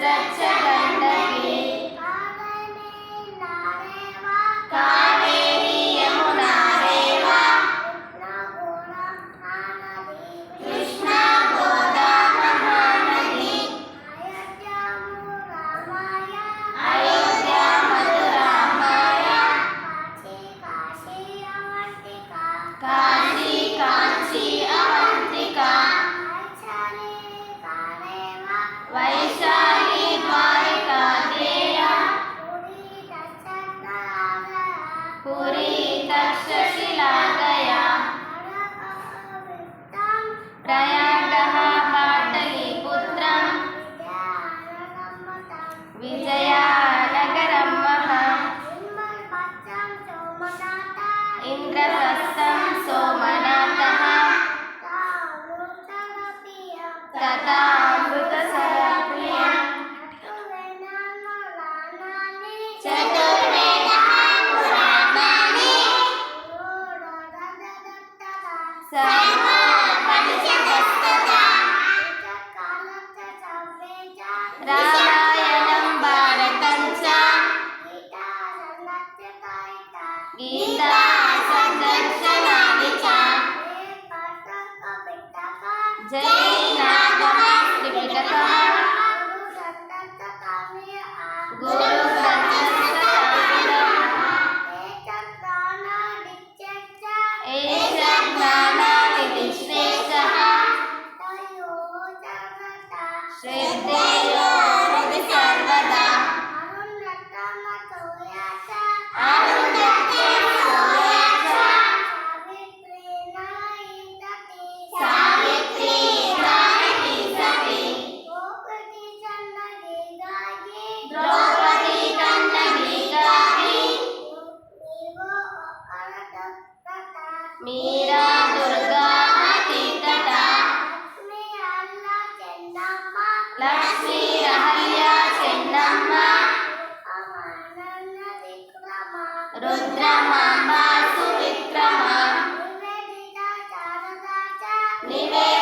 सहस्रच्च गण्डकी कावेरी यमुना रेवा कृष्णा गोदा महानदी अयोध्या मथुरा माया काशी कांची अवंतिका वैशाली द्वारिका देया पुरी तक्षशिला गया प्रयागः पाटलिपुत्रम् विजयनगरं महम् इंद्रप्रस्थं सोमनाथः तथा अमृतसरप्रियम् चतुर्वेदाः पुराणानि सर्वोपनिषदस्तथा रामायणं भारतं च गीता संदर्शनानि च जैनागम त्रिपिटकः गुरुग्रन्थस्थकामिदम् एष ज्ञानानिधिः श्रेष्ठः श्रद्धेयो हृदि सर्वदा अरुन्धते सूयच सावित्री नायकी सती द्रौपदी कन्नडीगारी मीरा दुर्गा अतीतता लक्ष्मी अहल्या ಚೆನ್ನಮ್ಮ रुद्रमांबा सुविक्रम निवेदिता